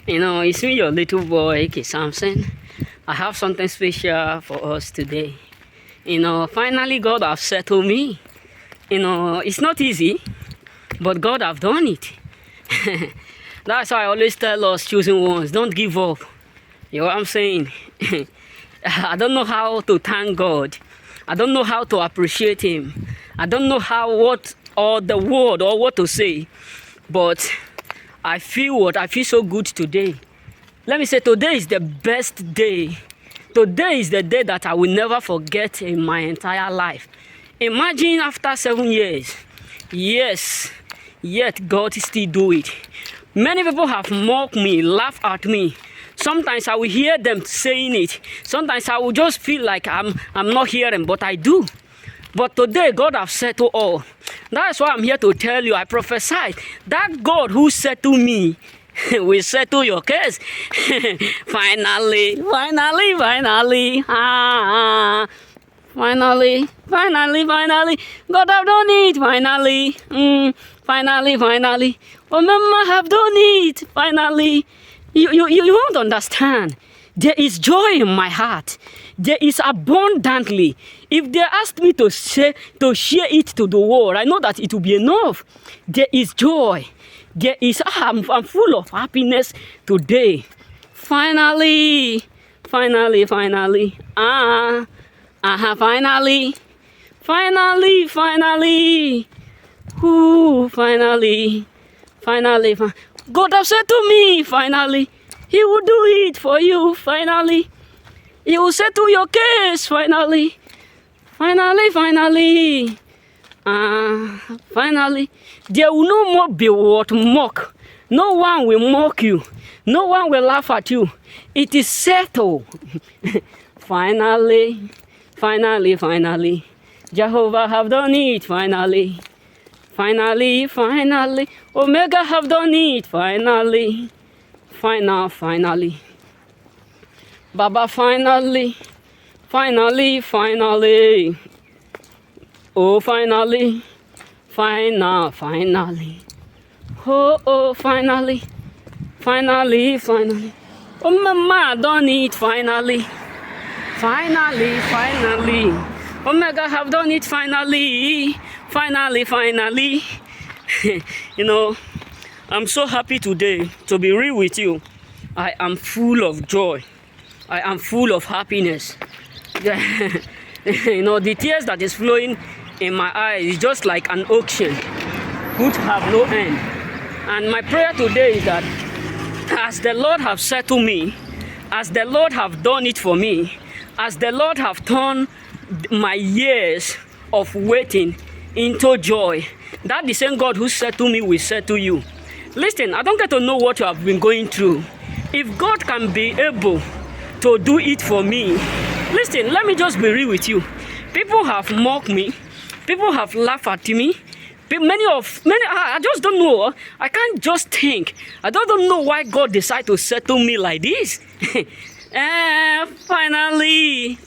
It's me, your little boy, K. Samson. I have something special for us today. Finally, God have settled me. It's not easy, but God have done it. That's why I always tell us choosing ones, don't give up. You know what I'm saying? I don't know how to thank God. I don't know how to appreciate Him. I don't know what or the word or what to say, but I feel so good today. Let me say, today is the best day. Today is the day that I will never forget in my entire life. Imagine after 7 years, yes, yet God still do it. Many people have mocked me, laughed at me. Sometimes I will hear them saying it. Sometimes I will just feel like I'm not hearing, but I do. But today, God has settled all. That's why I'm here to tell you, I prophesy that God who settled me will settle your case. Finally, God have done it, finally. Oh, Mama have done it, finally. You won't understand. There is joy in my heart. There is abundantly. If they asked me to share it to the world, I know that it will be enough. There is joy. There is, I'm full of happiness today. Finally. Finally. Ooh, finally. God has said to me, finally. He will do it for you, finally. He will settle your case, finally. Finally. There will no more be what mock. No one will mock you. No one will laugh at you. It is settled. Finally. Jehovah have done it, finally. Omega have done it, finally. Finally. Baba, finally. Oh, finally. Oh, finally. Oh, Mama done it, finally. Omega have done it, finally. I'm so happy today to be real with you. I am full of joy. I am full of happiness. The tears that is flowing in my eyes is just like an ocean, which have no end. And my prayer today is that as the Lord have settled me, as the Lord have done it for me, as the Lord have turned my years of waiting into joy, that the same God who settled me will settle you. Listen, I don't get to know what you have been going through. If God can be able to do it for me, listen, let me just be real with you. People have mocked me. People have laughed at me. Many, I just don't know. I can't just think. I don't know why God decided to settle me like this. Finally.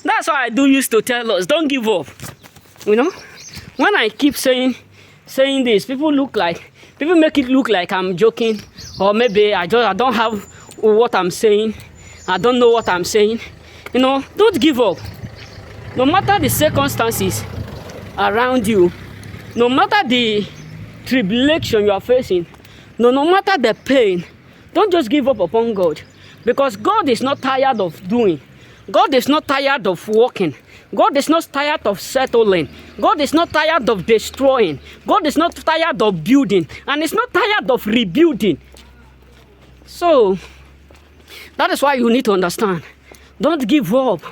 That's why I do used to tell us, don't give up. When I keep saying this, people make it look like I'm joking, or maybe I don't have what I'm saying. I don't know what I'm saying. Don't give up. No matter the circumstances around you, no matter the tribulation you are facing, no matter the pain, don't just give up upon God, because God is not tired of doing. God is not tired of working. God is not tired of settling. God is not tired of destroying. God is not tired of building, and is not tired of rebuilding. So that is why you need to understand. Don't give up.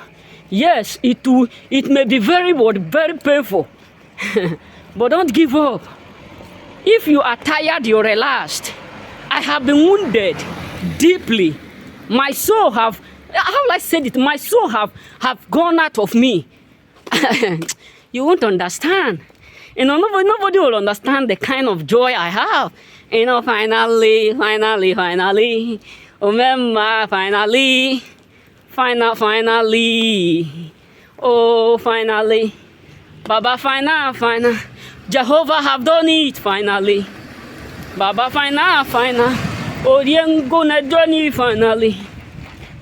Yes, it may be very painful, but don't give up. If you are tired, you relaxed. I have been wounded deeply. My soul have, how will I say it? My soul have gone out of me. You won't understand. Nobody will understand the kind of joy I have. Finally. Oh, Mama, finally. Oh, finally. Baba, final. Jehovah have done it finally. Baba final. Oriengo na journey finally.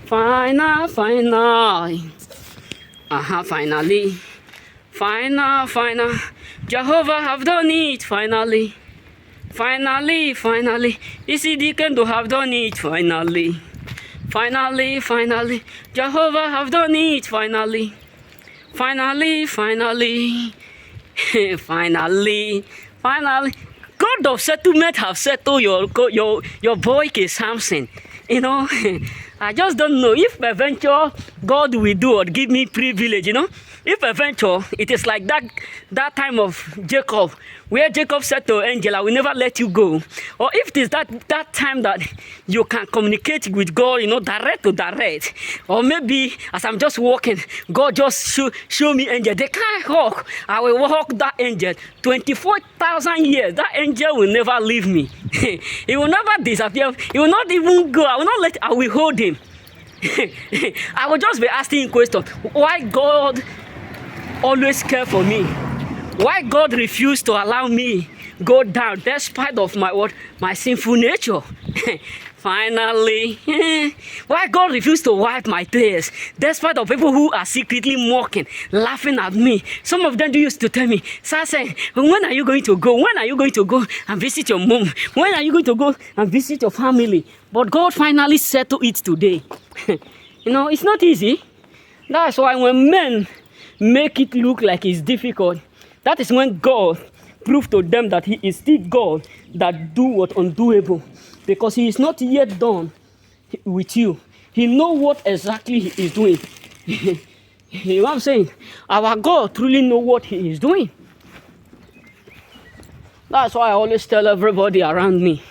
Final. Finally. Final. Jehovah have done it finally. Finally. Isi Deacon to have done it finally. Finally. Jehovah have done it finally. Finally. God of settlement have settled your boy K. Samson. You know, I just don't know if eventually God will do or give me privilege, you know. If eventually it is like that time of Jacob, where Jacob said to angel, I will never let you go. Or if it is that time that you can communicate with God, you know, direct to direct. Or maybe as I'm just walking, God just show me angel. They can't walk. I will walk that angel 24,000 years. That angel will never leave me. He will never disappear. He will not even go. I will hold him. I will just be asking questions. Why God always care for me? Why God refused to allow me go down despite of my sinful nature? Finally, why God refused to wipe my tears despite of people who are secretly mocking, laughing at me? Some of them used to tell me, Sase, when are you going to go? When are you going to go and visit your mom? When are you going to go and visit your family? But God finally settled it today. You know, it's not easy. That's why when men make it look like it's difficult, that is when God proved to them that he is still God that do what undoable. Because he is not yet done with you. He knows what exactly he is doing. You know what I'm saying? Our God truly knows what he is doing. That's why I always tell everybody around me.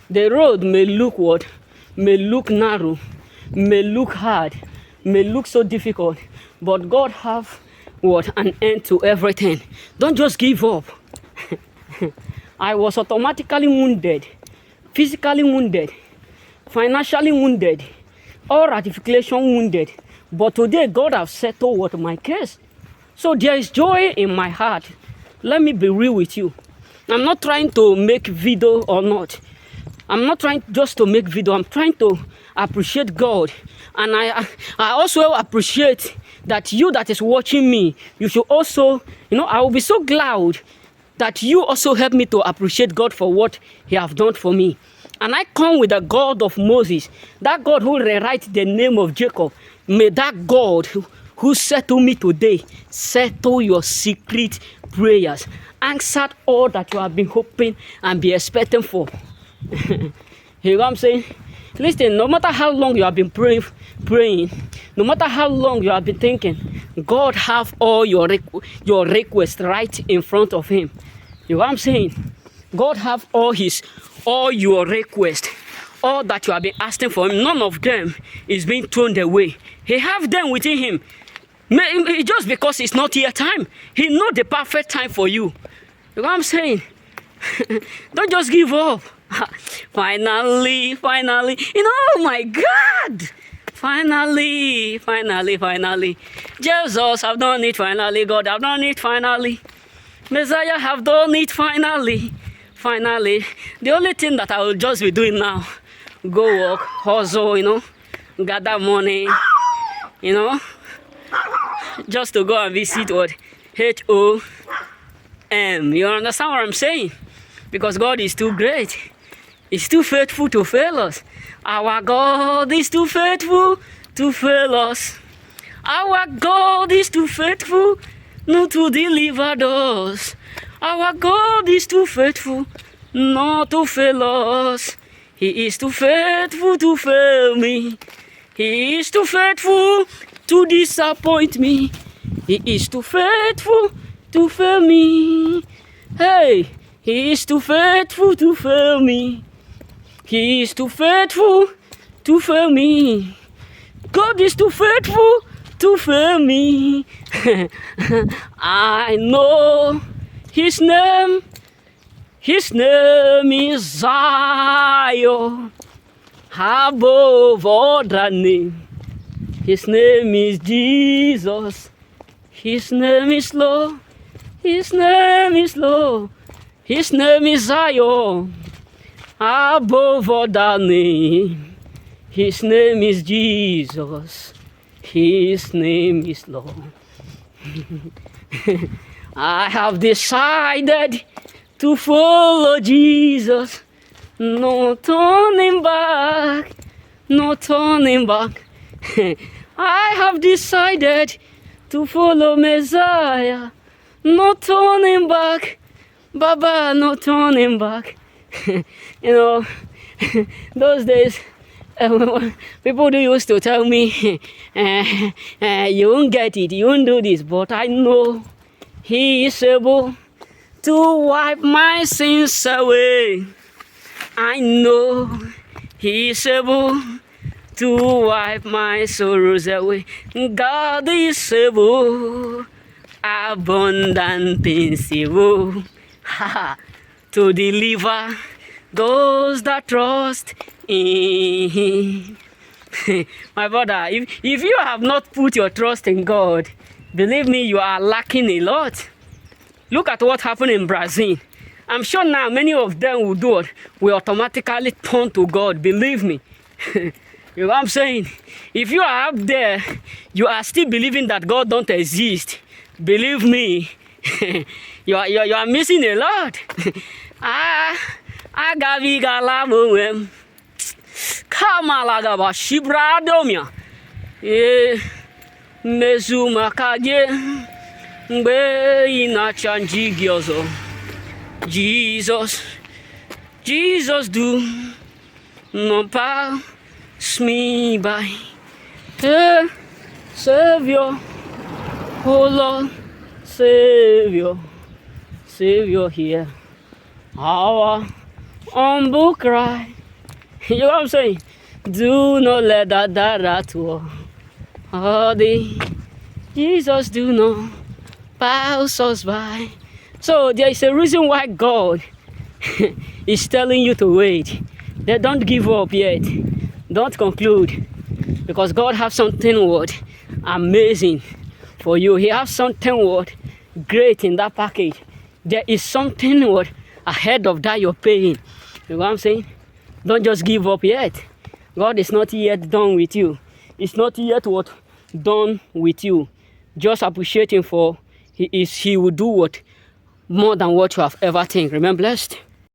The road may look what? May look narrow, may look hard, may look so difficult. But God have what? An end to everything. Don't just give up. I was automatically wounded, physically wounded, financially wounded, all ratification wounded. But today God has settled what my case. So there is joy in my heart. Let me be real with you. I'm not trying to make video or not. I'm not trying just to make video. I'm trying to appreciate God. And I also appreciate that you that is watching me, you should also, you know, I will be so glad that you also help me to appreciate God for what he have done for me. And I come with the God of Moses, that God who rewrite the name of Jacob. May that God who settle me today settle your secret prayers, answered all that you have been hoping and be expecting for. You know what I'm saying? Listen, no matter how long you have been praying, no matter how long you have been thinking, God have all your requests right in front of him. You know what I'm saying? God have all your requests, all that you have been asking for him. None of them is being thrown away. He have them within him. Just because it's not your time, he know the perfect time for you. You know what I'm saying? Don't just give up. Finally, you know, oh my God. Finally. Jesus have done it finally. God have done it finally. Messiah have done it finally. The only thing that I will just be doing now, go work, hustle, you know, gather money, you know, just to go and visit what? HOM. You understand what I'm saying? Because God is too great. He's too faithful to fail us. Our God is too faithful to fail us. Our God is too faithful not to deliver us. Our God is too faithful not to fail us. He is too faithful to fail me. He is too faithful to disappoint me. He is too faithful to fail me. Hey, he is too faithful to fail me. He is too faithful to fail me. God is too faithful to fail me. I know his name. His name is Zion. Above all that name. His name is Jesus. His name is Lord. His name is Lord. His name is Zion. Above other name. His name is Jesus. His name is Lord. I have decided to follow Jesus. No turning back. No turning back. I have decided to follow Messiah. No turning back. Baba, no turning back. You know, those days, people used to tell me, you won't get it, you won't do this, but I know He is able to wipe my sins away. I know He is able to wipe my sorrows away. God is able, abundant things able, to deliver those that trust in Him. My brother, if you have not put your trust in God, believe me, you are lacking a lot. Look at what happened in Brazil. I'm sure now many of them will do it. Will automatically turn to God. Believe me. You know what I'm saying? If you are up there, you are still believing that God don't exist. Believe me, you are missing a lot. Agaviga labo Kamalaga Shibra Domia. Mezuma Kage Ina Chanji Gyozo. Jesus do no pass me by. Savior, oh Lord, Savior here. Our humble cry. You know what I'm saying? Do not let that at all. Oh, Jesus do not pass us by. So there is a reason why God is telling you to wait. They don't give up yet. Don't conclude. Because God has something what amazing for you. He has something what great in that package. There is something what ahead of that you're paying. You know what I'm saying? Don't just give up yet. God is not yet done with you. It's not yet what done with you. Just appreciate Him for He will do what more than what you have ever think. Remain blessed.